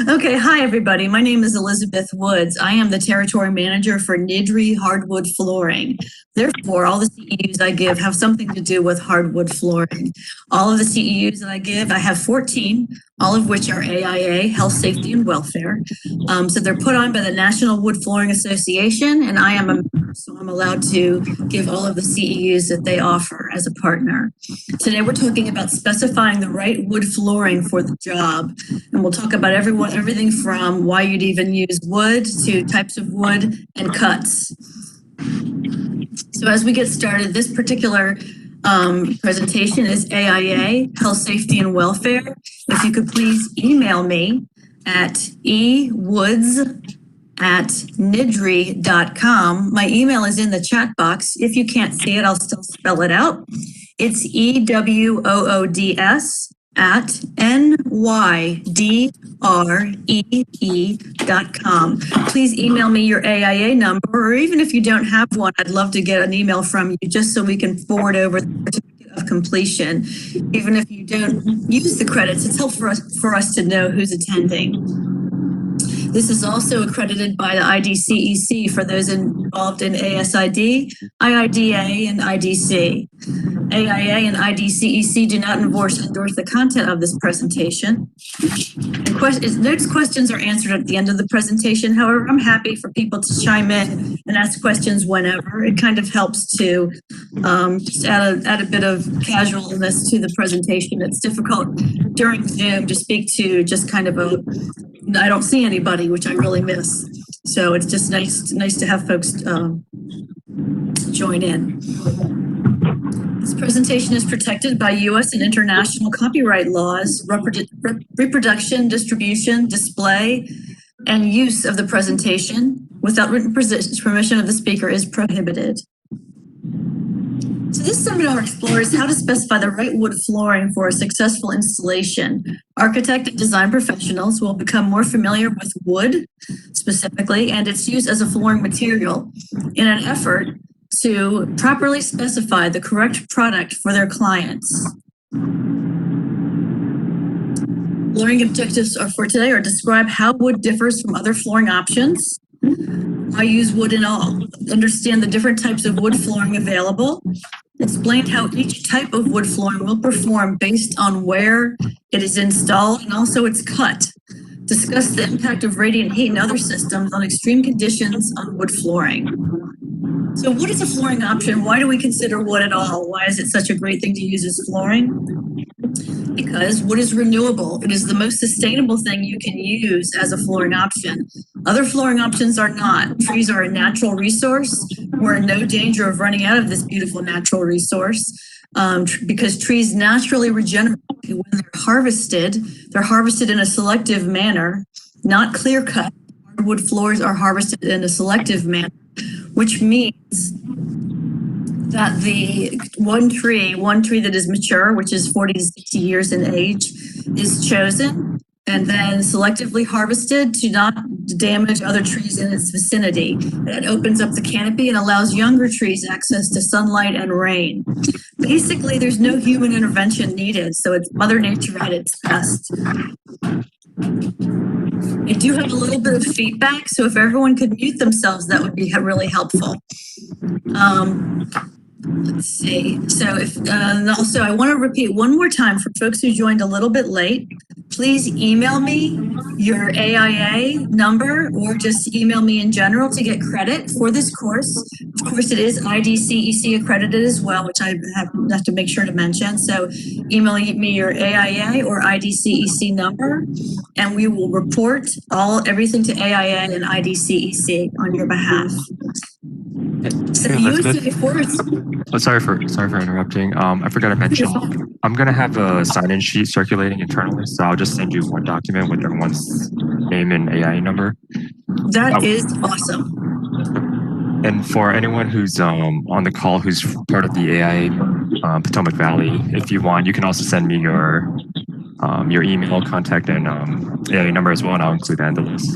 Okay, hi everybody. My name is Elizabeth Woods. I am the territory manager for Nydree hardwood flooring. Therefore, all the CEUs I give have something to do with hardwood flooring. All of the CEUs that I give, I have 14, all of which are AIA, Health, Safety, and Welfare. So they're put on by the National Wood Flooring Association, and I am a member, so I'm allowed to give all of the CEUs that they offer as a partner. Today, we're talking about specifying the right wood flooring for the job, and we'll talk about everything from why you'd even use wood to types of wood and cuts. So as we get started, this particular presentation is AIA, Health, Safety, and Welfare. If you could please email me at ewoods@nydree.com. My email is in the chat box. If you can't see it, I'll still spell it out. It's EWOODS@nydree.com. Please email me your AIA number, or even if you don't have one, I'd love to get an email from you just so we can forward over the certificate of completion. Even if you don't use the credits, it's helpful for us to know who's attending. This is also accredited by the IDCEC for those involved in ASID, IIDA, and IDC. AIA and IDCEC do not endorse the content of this presentation. Those questions are answered at the end of the presentation. However, I'm happy for people to chime in and ask questions whenever. It kind of helps to just add a bit of casualness to the presentation. It's difficult during Zoom to speak to just kind of I don't see anybody, which I really miss. So it's just nice to have folks join in. This presentation is protected by U.S. and international copyright laws. Reproduction, distribution, display, and use of the presentation without written permission of the speaker is prohibited. So this seminar explores how to specify the right wood flooring for a successful installation. Architect and design professionals will become more familiar with wood specifically and its use as a flooring material in an effort to properly specify the correct product for their clients. Flooring objectives for today are describe how wood differs from other flooring options. I use wood in all. Understand the different types of wood flooring available. Explain how each type of wood flooring will perform based on where it is installed and also its cut. Discuss the impact of radiant heat and other systems on extreme conditions on wood flooring. So what is a flooring option? Why do we consider wood at all? Why is it such a great thing to use as flooring? Because wood is renewable. It is the most sustainable thing you can use as a flooring option. Other flooring options are not. Trees are a natural resource. We're in no danger of running out of this beautiful natural resource because trees naturally regenerate. When they're harvested in a selective manner, not clear cut. Hardwood floors are harvested in a selective manner, which means that the one tree that is mature, which is 40 to 60 years in age, is chosen and then selectively harvested to not damage other trees in its vicinity. It opens up the canopy and allows younger trees access to sunlight and rain. Basically, there's no human intervention needed, so it's Mother Nature at its best. I do have a little bit of feedback, so if everyone could mute themselves, that would be really helpful. Let's see. So also I want to repeat one more time for folks who joined a little bit late, please email me your AIA number or just email me in general to get credit for this course. Of course, it is IDCEC accredited as well, which I have to make sure to mention. So email me your AIA or IDCEC number, and we will report everything to AIA and IDCEC on your behalf. So sorry for interrupting. I forgot to mention, I'm going to have a sign-in sheet circulating internally, so I'll just send you one document with everyone's name and AIA number. That is awesome. And for anyone who's on the call who's part of the AIA Potomac Valley, if you want, you can also send me your email, contact, and AIA number as well, and I'll include that in the list.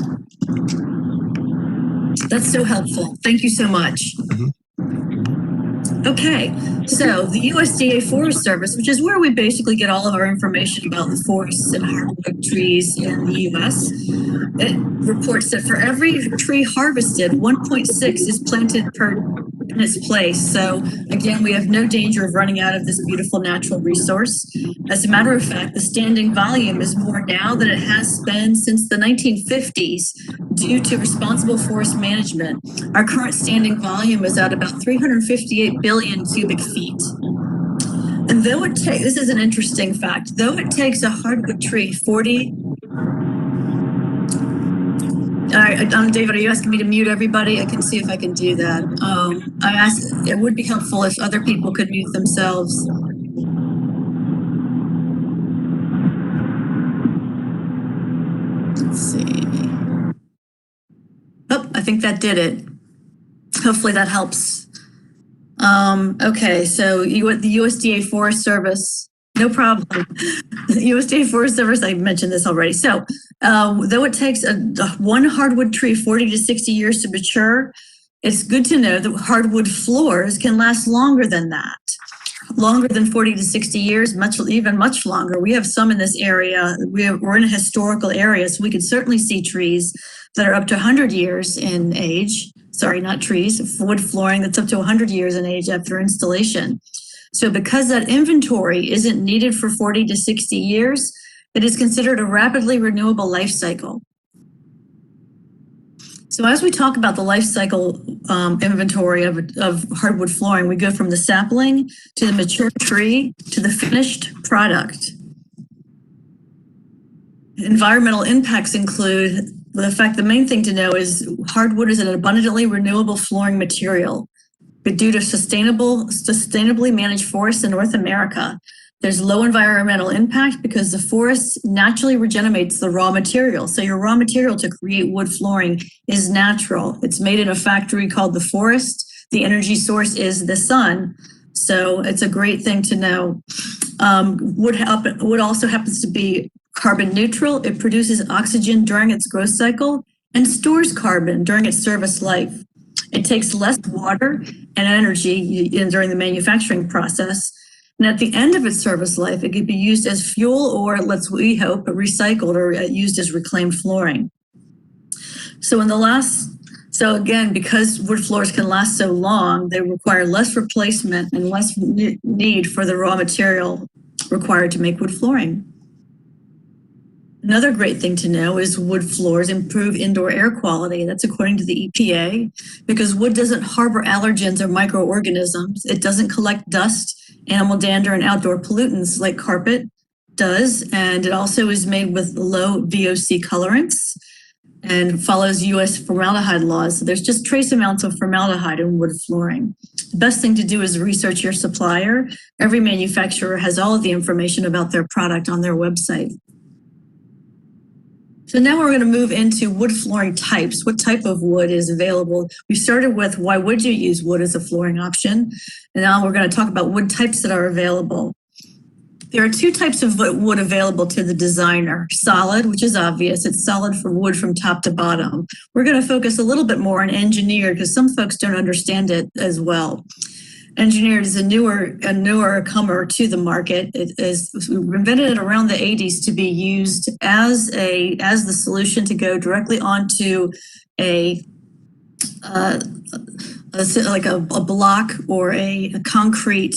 That's so helpful. Thank you so much. Okay, so the USDA Forest Service, which is where we basically get all of our information about the forests and hardwood trees in the US, it reports that for every tree harvested, 1.6 is planted in its place. So again, we have no danger of running out of this beautiful natural resource. As a matter of fact, the standing volume is more now than it has been since the 1950s due to responsible forest management. Our current standing volume is at about 358 billion cubic feet. And though it takes, this is an interesting fact, though it takes a hardwood tree 40, David, are you asking me to mute everybody? I can see if I can do that. I asked, it would be helpful if other people could mute themselves. Let's see. Oh, I think that did it. Hopefully that helps. Okay, so the USDA Forest Service, no problem. The USDA Forest Service, I mentioned this already. So though it takes one hardwood tree 40 to 60 years to mature, it's good to know that hardwood floors can last longer than that. Longer than 40 to 60 years, even much longer. We have some in this area. We're in a historical area, so we could certainly see trees that are up to 100 years in age. Sorry, not trees, wood flooring that's up to 100 years in age after installation. So because that inventory isn't needed for 40 to 60 years, it is considered a rapidly renewable life cycle. So as we talk about the life cycle inventory of hardwood flooring, we go from the sapling to the mature tree to the finished product. Environmental impacts include the main thing to know is hardwood is an abundantly renewable flooring material. But due to sustainably managed forests in North America, there's low environmental impact because the forest naturally regenerates the raw material. So your raw material to create wood flooring is natural. It's made in a factory called the forest. The energy source is the sun. So it's a great thing to know. Wood also happens to be carbon neutral. It produces oxygen during its growth cycle and stores carbon during its service life. It takes less water and energy during the manufacturing process. And at the end of its service life, it could be used as fuel or, we hope, recycled or used as reclaimed flooring. So again, because wood floors can last so long, they require less replacement and less need for the raw material required to make wood flooring. Another great thing to know is wood floors improve indoor air quality. That's according to the EPA, because wood doesn't harbor allergens or microorganisms. It doesn't collect dust, animal dander, and outdoor pollutants like carpet does. And it also is made with low VOC colorants and follows US formaldehyde laws. So there's just trace amounts of formaldehyde in wood flooring. The best thing to do is research your supplier. Every manufacturer has all of the information about their product on their website. So now we're going to move into wood flooring types. What type of wood is available? We started with why would you use wood as a flooring option? And now we're going to talk about wood types that are available. There are two types of wood available to the designer. Solid, which is obvious. It's solid for wood from top to bottom. We're going to focus a little bit more on engineered because some folks don't understand it as well. Engineered is a newer comer to the market. It is invented around the 80s to be used as the solution to go directly onto like a block or a concrete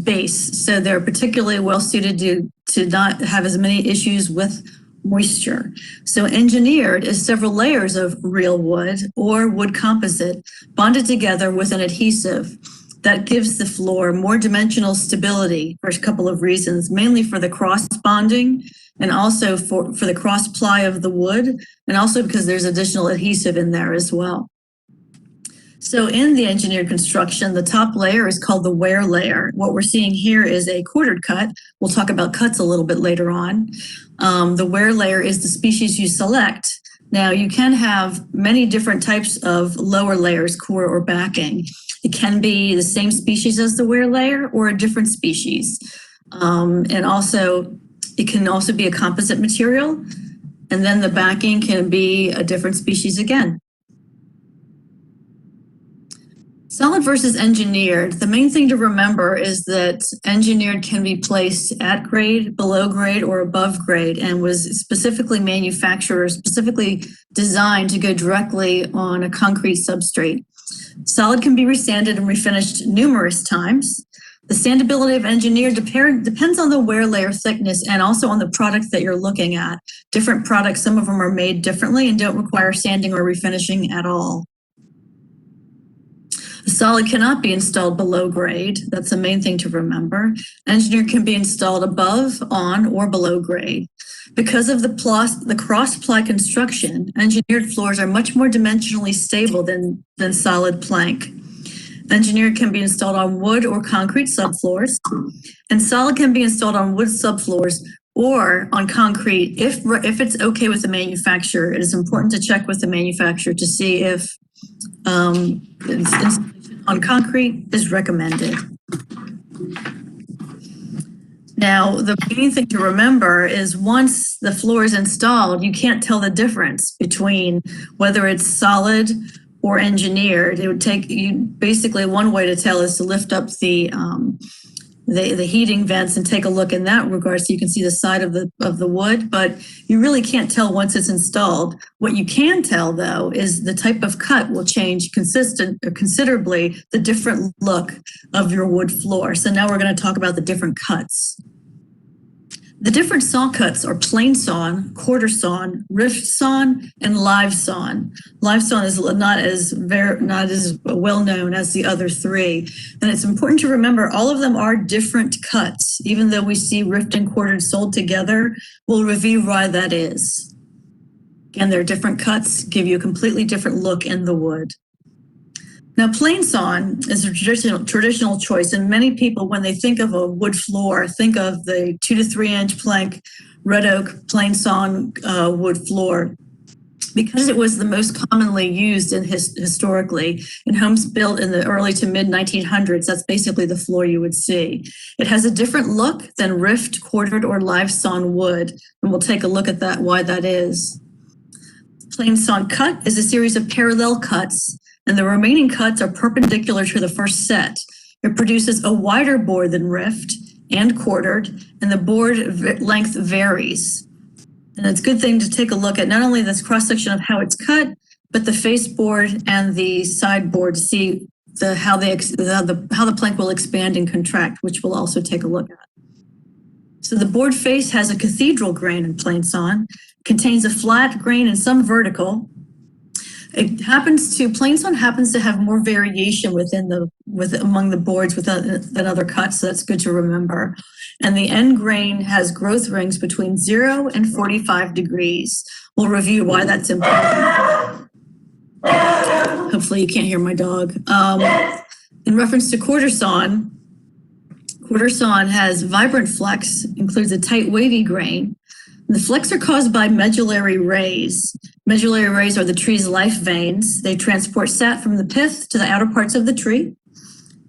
base. So they're particularly well suited to not have as many issues with moisture. So engineered is several layers of real wood or wood composite bonded together with an adhesive that gives the floor more dimensional stability for a couple of reasons, mainly for the cross bonding and also for the cross ply of the wood, and also because there's additional adhesive in there as well. So in the engineered construction, the top layer is called the wear layer. What we're seeing here is a quartered cut. We'll talk about cuts a little bit later on. The wear layer is the species you select. Now you can have many different types of lower layers, core or backing. It can be the same species as the wear layer or a different species. And also, it can also be a composite material. And then the backing can be a different species again. Solid versus engineered. The main thing to remember is that engineered can be placed at grade, below grade, or above grade, and was specifically manufactured, specifically designed to go directly on a concrete substrate. Solid can be resanded and refinished numerous times. The sandability of engineered depends on the wear layer thickness and also on the product that you're looking at. Different products, some of them are made differently and don't require sanding or refinishing at all. The solid cannot be installed below grade. That's the main thing to remember. Engineered can be installed above, on, or below grade. Because of the cross-ply construction, engineered floors are much more dimensionally stable than solid plank. Engineered can be installed on wood or concrete subfloors, and solid can be installed on wood subfloors or on concrete if it's okay with the manufacturer. It is important to check with the manufacturer to see if installation on concrete is recommended. Now, the main thing to remember is once the floor is installed, you can't tell the difference between whether it's solid or engineered. It would take you basically one way to tell is to lift up the heating vents and take a look in that regard so you can see the side of the wood, but you really can't tell once it's installed. What you can tell though is the type of cut will change considerably the different look of your wood floor. So now we're going to talk about the different cuts. The different saw cuts are plain sawn, quarter sawn, rift sawn, and live sawn. Live sawn is not as well known as the other three. And it's important to remember all of them are different cuts. Even though we see rift and quartered sold together, we'll review why that is. Again, they're different cuts, give you a completely different look in the wood. Now, plain sawn is a traditional choice, and many people, when they think of a wood floor, think of the 2 to 3 inch plank red oak plain sawn wood floor, because it was the most commonly used historically in homes built in the early to mid 1900s. That's basically the floor you would see. It has a different look than rift, quartered, or live sawn wood, and we'll take a look at that, why that is. Plain sawn cut is a series of parallel cuts, and the remaining cuts are perpendicular to the first set. It produces a wider board than rift and quartered, and the board length varies. And it's a good thing to take a look at not only this cross-section of how it's cut, but the face board and the side board to see how the plank will expand and contract, which we'll also take a look at. So the board face has a cathedral grain in plain sawn, contains a flat grain and some vertical. Plain sawn happens to have more variation among the boards than other cuts, so that's good to remember. And the end grain has growth rings between 0 and 45 degrees. We'll review why that's important. Hopefully you can't hear my dog. In reference to quarter sawn has vibrant flecks, includes a tight wavy grain. The flecks are caused by medullary rays. Medullary rays are the tree's life veins. They transport sap from the pith to the outer parts of the tree.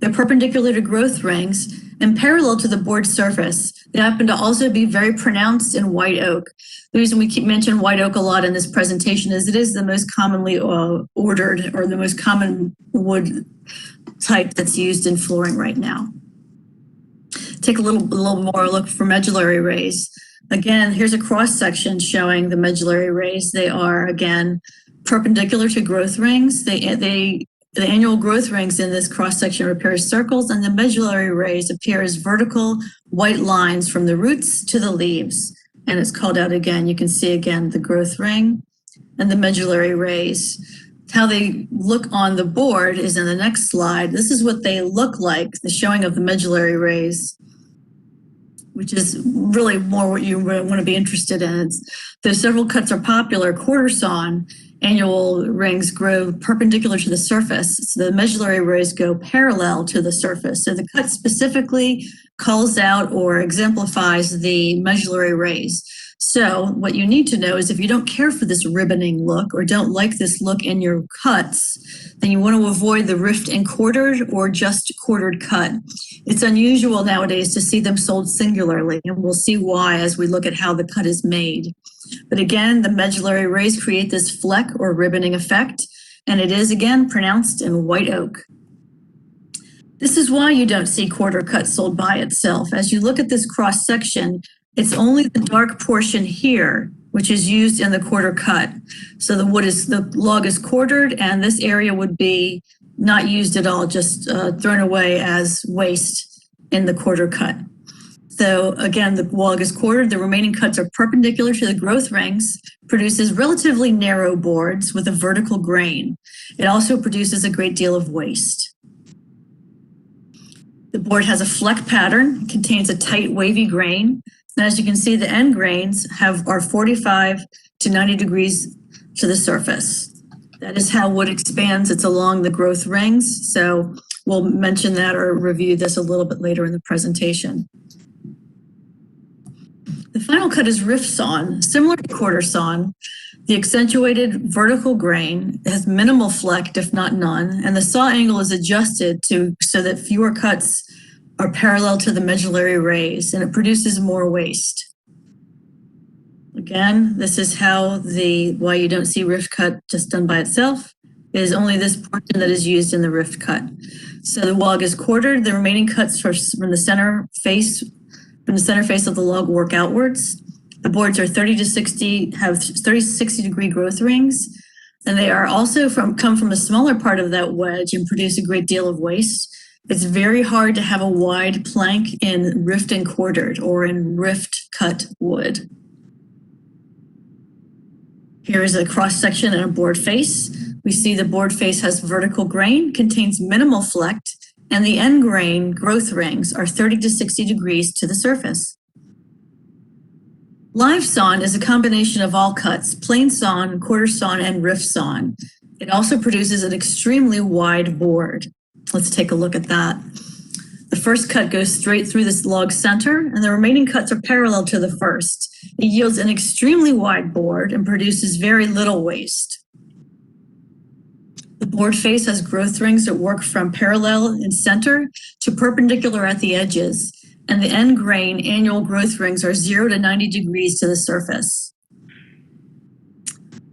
They're perpendicular to growth rings and parallel to the board surface. They happen to also be very pronounced in white oak. The reason we keep mentioning white oak a lot in this presentation is it is the most commonly ordered or the most common wood type that's used in flooring right now. Take a little more look for medullary rays. Again, here's a cross-section showing the medullary rays. They are, again, perpendicular to growth rings. The annual growth rings in this cross-section appear as circles, and the medullary rays appear as vertical white lines from the roots to the leaves. And it's called out again. You can see again the growth ring and the medullary rays. How they look on the board is in the next slide. This is what they look like, the showing of the medullary rays, which is really more what you want to be interested in. There's several cuts are popular. Quarter sawn annual rings grow perpendicular to the surface. So the medullary rays go parallel to the surface. So the cut specifically calls out or exemplifies the medullary rays. So what you need to know is if you don't care for this ribboning look or don't like this look in your cuts, then you want to avoid the rift and quartered or just quartered cut. It's unusual nowadays to see them sold singularly, and we'll see why as we look at how the cut is made. But again, the medullary rays create this fleck or ribboning effect, and it is again pronounced in white oak. This is why you don't see quarter cut sold by itself. As you look at this cross section, it's only the dark portion here which is used in the quarter cut. So the log is quartered, and this area would be not used at all, just thrown away as waste in the quarter cut. So again, the log is quartered, the remaining cuts are perpendicular to the growth rings, produces relatively narrow boards with a vertical grain. It also produces a great deal of waste. The board has a fleck pattern, contains a tight wavy grain. And as you can see, the end grains are 45 to 90 degrees to the surface. That is how wood expands. It's along the growth rings. So we'll mention that or review this a little bit later in the presentation. The final cut is rift sawn. Similar to quarter sawn, the accentuated vertical grain has minimal fleck, if not none, and the saw angle is adjusted so that fewer cuts are parallel to the medullary rays, and it produces more waste. Again, this is how why you don't see rift cut just done by itself. It is only this portion that is used in the rift cut. So the log is quartered. The remaining cuts from the center face of the log work outwards. The boards are 30 to 60 degree growth rings, and they are also come from a smaller part of that wedge and produce a great deal of waste. It's very hard to have a wide plank in rift and quartered or in rift cut wood. Here is a cross section and a board face. We see the board face has vertical grain, contains minimal fleck, and the end grain growth rings are 30 to 60 degrees to the surface. Live sawn is a combination of all cuts, plain sawn, quarter sawn, and rift sawn. It also produces an extremely wide board. Let's take a look at that. The first cut goes straight through this log center, and the remaining cuts are parallel to the first. It yields an extremely wide board and produces very little waste. The board face has growth rings that work from parallel in center to perpendicular at the edges, and the end grain annual growth rings are 0 to 90 degrees to the surface.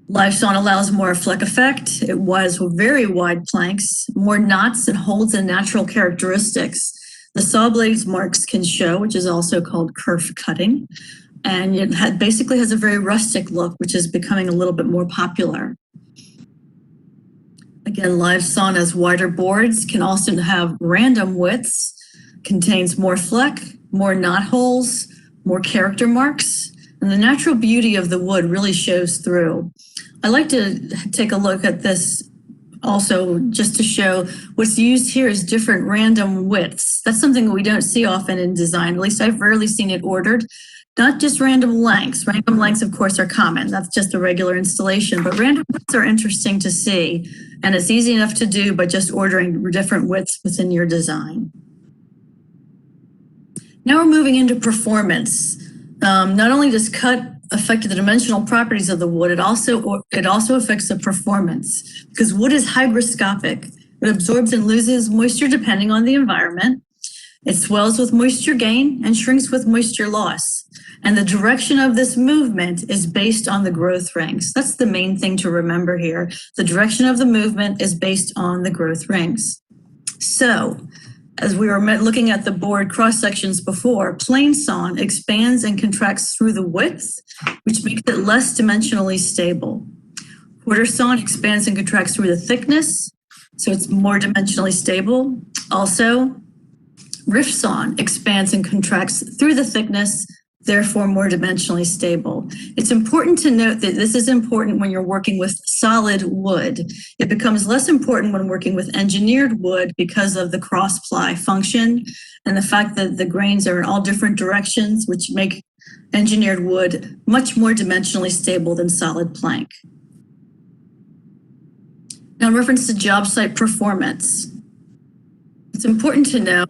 Live sawn allows more fleck effect. It was very wide planks, more knots and holds and natural characteristics. The saw blades marks can show, which is also called kerf cutting. And it basically has a very rustic look, which is becoming a little bit more popular. Again, live sawn has wider boards, can also have random widths, contains more fleck, more knot holes, more character marks, and the natural beauty of the wood really shows through. I like to take a look at this also just to show what's used here is different random widths. That's something we don't see often in design. At least I've rarely seen it ordered. Not just random lengths. Random lengths, of course, are common. That's just a regular installation. But random widths are interesting to see. And it's easy enough to do by just ordering different widths within your design. Now we're moving into performance. Not only does cut affect the dimensional properties of the wood, it also affects the performance because wood is hygroscopic. It absorbs and loses moisture depending on the environment. It swells with moisture gain and shrinks with moisture loss. And the direction of this movement is based on the growth rings. That's the main thing to remember here. The direction of the movement is based on the growth rings. So, as we were looking at the board cross sections before, plain sawn expands and contracts through the width, which makes it less dimensionally stable. Quarter sawn expands and contracts through the thickness, so it's more dimensionally stable. Also, rift sawn expands and contracts through the thickness, therefore more dimensionally stable. It's important to note that this is important when you're working with solid wood. It becomes less important when working with engineered wood because of the cross-ply function and the fact that the grains are in all different directions, which make engineered wood much more dimensionally stable than solid plank. Now, in reference to job site performance, it's important to know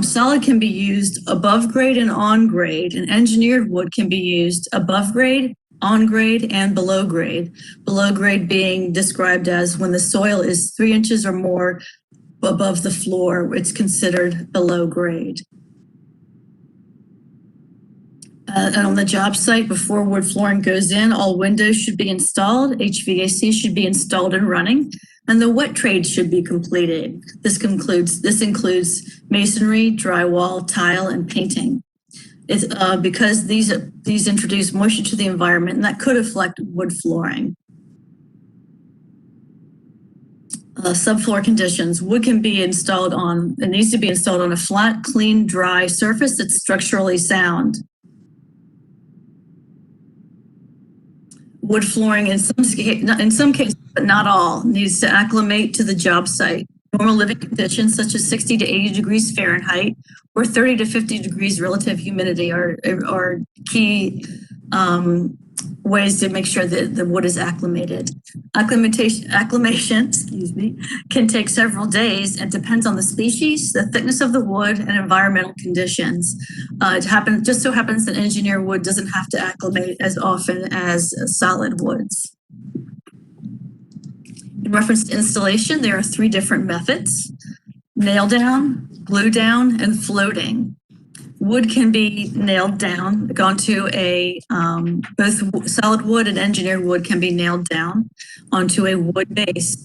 solid can be used above grade and on grade, and engineered wood can be used above grade, on grade, and below grade. Below grade being described as when the soil is 3 inches or more above the floor, it's considered below grade. And on the job site, before wood flooring goes in, all windows should be installed, HVAC should be installed and running. And the wet trade should be completed. This includes masonry, drywall, tile, and painting. It's because these introduce moisture to the environment, and that could affect wood flooring. Subfloor conditions. Wood can be installed on, it needs to be installed on a flat, clean, dry surface that's structurally sound. Wood flooring in some cases, but not all, needs to acclimate to the job site. Normal living conditions such as 60 to 80 degrees Fahrenheit or 30 to 50 degrees relative humidity are key ways to make sure that the wood is acclimated. Acclimation, can take several days and depends on the species, the thickness of the wood, and environmental conditions. It just so happens that engineered wood doesn't have to acclimate as often as solid woods. In reference to installation, there are 3 different methods: nail down, glue down, and floating. Wood can be nailed down, onto both solid wood and engineered wood can be nailed down onto a wood base.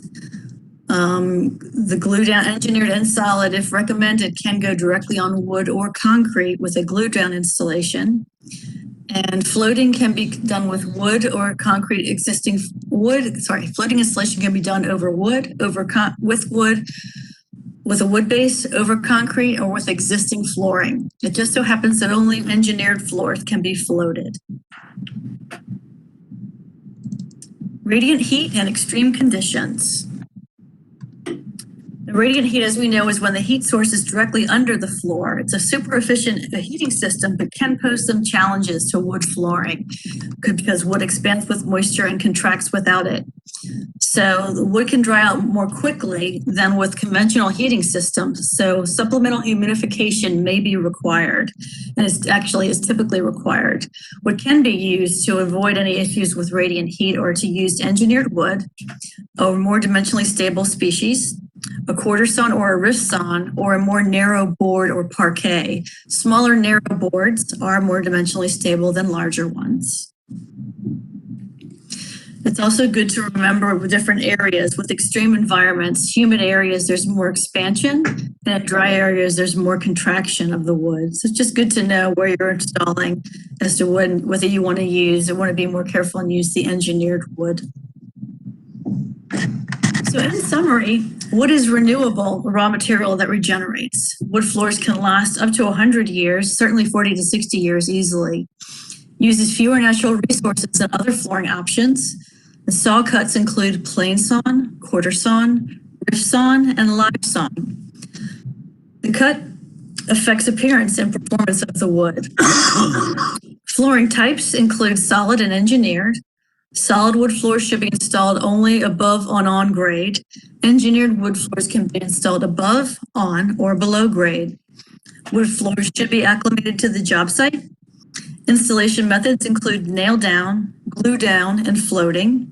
The glue down, engineered and solid, if recommended, can go directly on wood or concrete with a glue down installation. And floating can be done with wood or concrete floating installation can be done over wood, with a wood base, over concrete, or with existing flooring. It just so happens that only engineered floors can be floated. Radiant heat and extreme conditions. The radiant heat, as we know, is when the heat source is directly under the floor. It's a super efficient heating system, but can pose some challenges to wood flooring because wood expands with moisture and contracts without it. So the wood can dry out more quickly than with conventional heating systems. So supplemental humidification may be required, and is typically required. What can be used to avoid any issues with radiant heat or to use engineered wood or more dimensionally stable species, a quarter sawn or a rift sawn, or a more narrow board or parquet. Smaller narrow boards are more dimensionally stable than larger ones. It's also good to remember with different areas. With extreme environments, humid areas, there's more expansion, and dry areas, there's more contraction of the wood. So it's just good to know where you're installing as to whether you want to use or want to be more careful and use the engineered wood. So in summary, wood is renewable raw material that regenerates. Wood floors can last up to 100 years, certainly 40 to 60 years easily. Uses fewer natural resources than other flooring options. The saw cuts include plain sawn, quarter sawn, rift sawn, and live sawn. The cut affects appearance and performance of the wood. Flooring types include solid and engineered. Solid wood floors should be installed only above on grade. Engineered wood floors can be installed above, on, or below grade. Wood floors should be acclimated to the job site. Installation methods include nail down, glue down, and floating.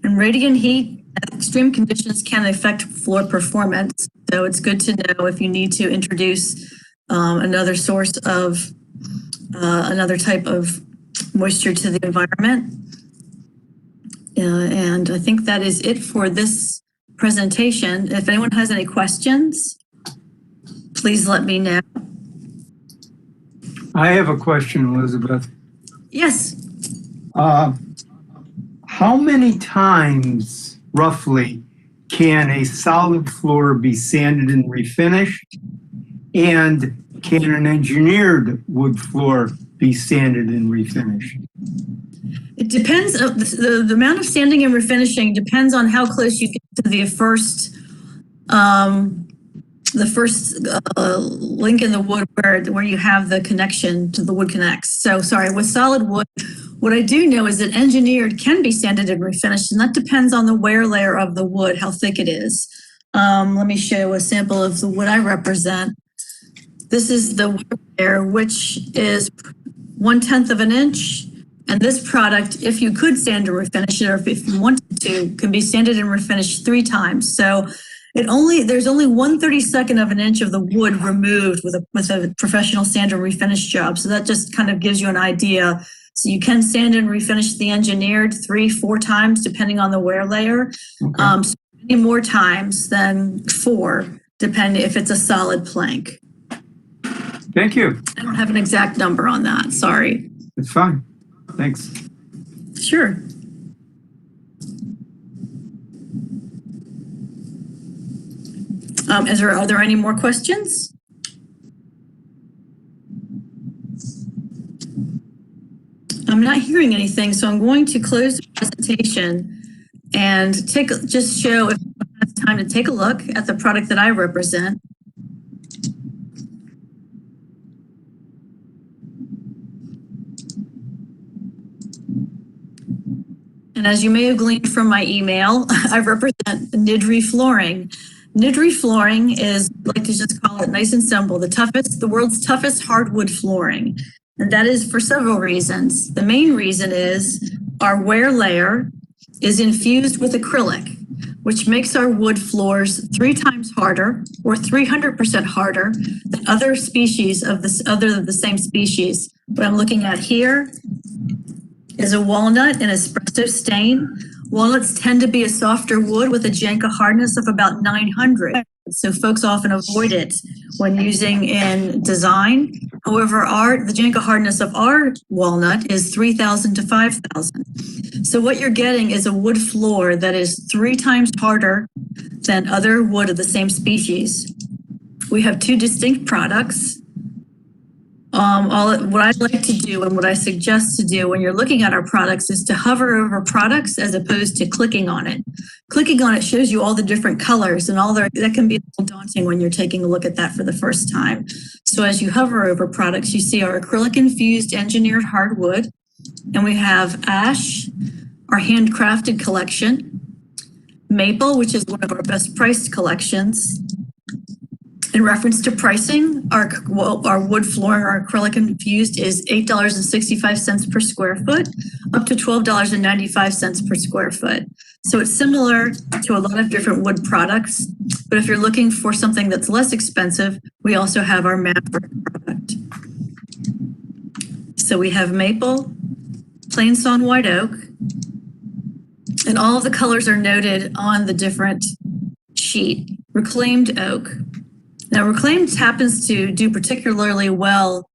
And radiant heat and extreme conditions can affect floor performance. So it's good to know if you need to introduce another source of another type of moisture to the environment. And I think that is it for this presentation. If anyone has any questions, please let me know. I have a question, Elizabeth. Yes. How many times, roughly, can a solid floor be sanded and refinished? And can an engineered wood floor be sanded and refinished? It depends. The amount of sanding and refinishing depends on how close you get to the first link in the wood where you have the connection to the wood connects. So sorry, with solid wood, what I do know is that engineered can be sanded and refinished, and that depends on the wear layer of the wood, how thick it is. Let me show you a sample of the wood I represent. This is the wear layer, which is 1/10 of an inch. And this product, if you could sand and refinish it, or if you wanted to, can be sanded and refinished 3 times. So there's only 1/32 of an inch of the wood removed with a professional sand and refinish job. So that just kind of gives you an idea. So you can sand and refinish the engineered 3-4 times, depending on the wear layer. Okay. So any more times than 4, depending if it's a solid plank. Thank you. I don't have an exact number on that, sorry. It's fine. Thanks. Sure. Are there any more questions? I'm not hearing anything, so I'm going to close the presentation and just show if it's time to take a look at the product that I represent. And as you may have gleaned from my email, I represent Nydree flooring. Nydree flooring is, I like to just call it nice and simple, the world's toughest hardwood flooring. And that is for several reasons. The main reason is our wear layer is infused with acrylic, which makes our wood floors 3 times harder or 300% harder than other species of this, other than the same species. What I'm looking at here is a walnut in espresso stain. Walnuts tend to be a softer wood with a Janka hardness of about 900. So folks often avoid it when using in design. However, the Janka hardness of our walnut is 3,000 to 5,000. So what you're getting is a wood floor that is 3 times harder than other wood of the same species. We have 2 distinct products. What I like to do and what I suggest to do when you're looking at our products is to hover over products as opposed to clicking on it. Clicking on it shows you all the different colors and that can be a little daunting when you're taking a look at that for the first time. So as you hover over products, you see our acrylic infused engineered hardwood, and we have ash, our handcrafted collection, maple, which is one of our best priced collections. In reference to pricing, our wood flooring, our acrylic infused is $8.65 per square foot, up to $12.95 per square foot. So it's similar to a lot of different wood products, but if you're looking for something that's less expensive, we also have our Maverick product. So we have maple, plain sawn white oak, and all of the colors are noted on the different sheet. Reclaimed oak. Now, reclaimed happens to do particularly well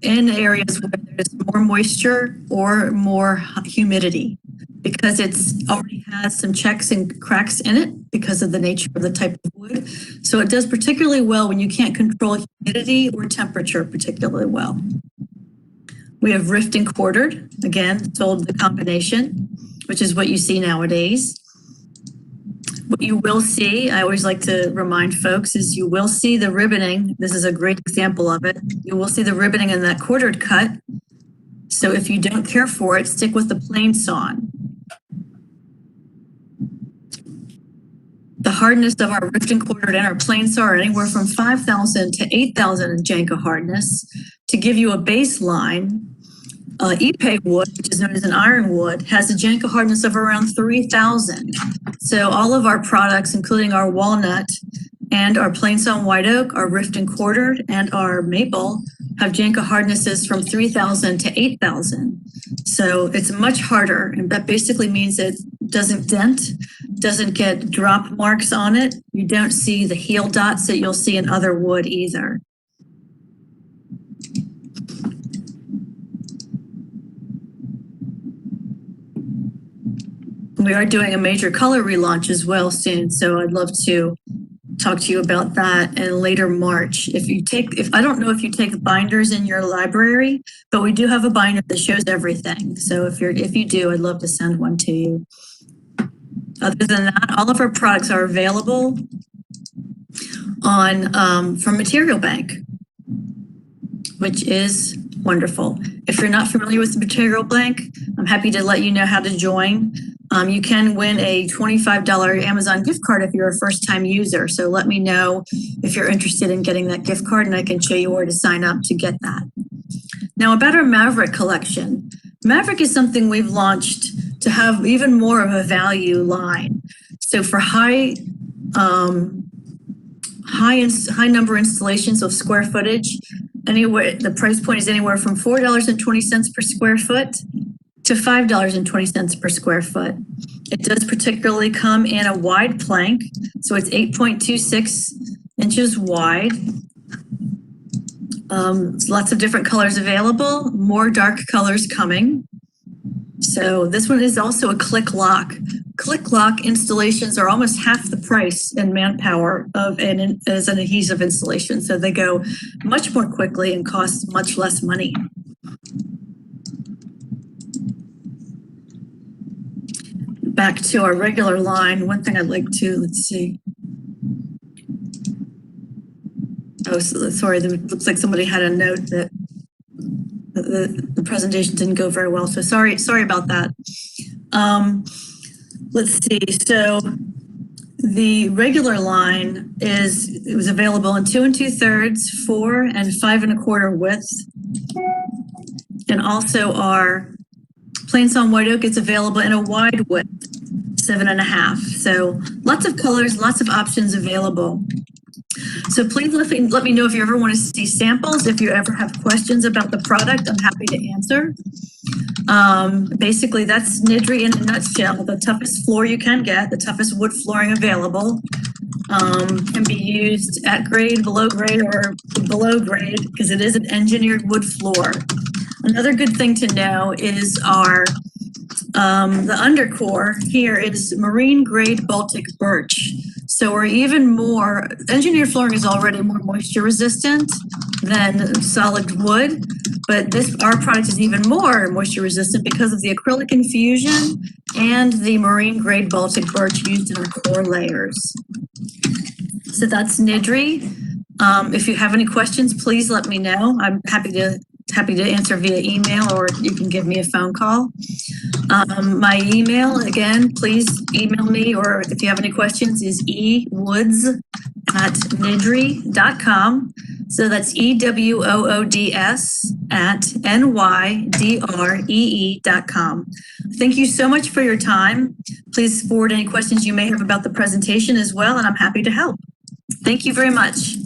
in areas where there's more moisture or more humidity because it's already has some checks and cracks in it because of the nature of the type of wood. So it does particularly well when you can't control humidity or temperature particularly well. We have rift and quartered, again, sold the combination, which is what you see nowadays. What you will see, I always like to remind folks, is you will see the ribboning. This is a great example of it. You will see the ribboning in that quartered cut. So if you don't care for it, stick with the plain sawn. The hardness of our rift and quartered and our plain saw are anywhere from 5,000 to 8,000 in Janka hardness. To give you a baseline, Ipe wood, which is known as an ironwood, has a Janka hardness of around 3,000. So all of our products, including our walnut and our plain sawn white oak, our rift and quartered, and our maple, have Janka hardnesses from 3,000 to 8,000. So it's much harder, and that basically means it doesn't dent, doesn't get drop marks on it. You don't see the heel dots that you'll see in other wood either. We are doing a major color relaunch as well soon, so I'd love to talk to you about that in later March. I don't know if you take binders in your library, but we do have a binder that shows everything. So if you do, I'd love to send one to you. Other than that, all of our products are available from Material Bank, which is wonderful. If you're not familiar with the Material Bank, I'm happy to let you know how to join. You can win a $25 Amazon gift card if you're a first-time user. So let me know if you're interested in getting that gift card, and I can show you where to sign up to get that. Now, about our Maverick collection. Maverick is something we've launched to have even more of a value line. So for high number installations of square footage, the price point is anywhere from $4.20 per square foot to to $5.20 per square foot. It does particularly come in a wide plank, so it's 8.26 inches wide. Lots of different colors available, more dark colors coming. So this one is also a click lock. Click lock installations are almost half the price in manpower of as an adhesive installation. So they go much more quickly and cost much less money. Back to our regular line, one thing I'd like to, let's see. Oh, sorry, it looks like somebody had a note that the presentation didn't go very well. So sorry about that. Let's see, so the regular line it was available in 2 2/3, 4 and 5 1/4 width. And also our plain sawn white oak is available in a wide width, 7 1/2. So lots of colors, lots of options available. So please let me know if you ever want to see samples. If you ever have questions about the product, I'm happy to answer. Basically, that's Nydree in a nutshell. The toughest floor you can get, the toughest wood flooring available. Can be used at grade, below grade, or below grade because it is an engineered wood floor. Another good thing to know is our the undercore here is marine grade Baltic birch. So we're even more, engineered flooring is already more moisture resistant than solid wood, but our product is even more moisture resistant because of the acrylic infusion and the marine grade Baltic birch used in our core layers. So that's Nydree. If you have any questions, please let me know. I'm happy to answer via email, or you can give me a phone call. My email, again, please email me, or if you have any questions, is ewoods@nydree.com. So that's EWOODS@NYDREE.com. Thank you so much for your time. Please forward any questions you may have about the presentation as well, and I'm happy to help. Thank you very much.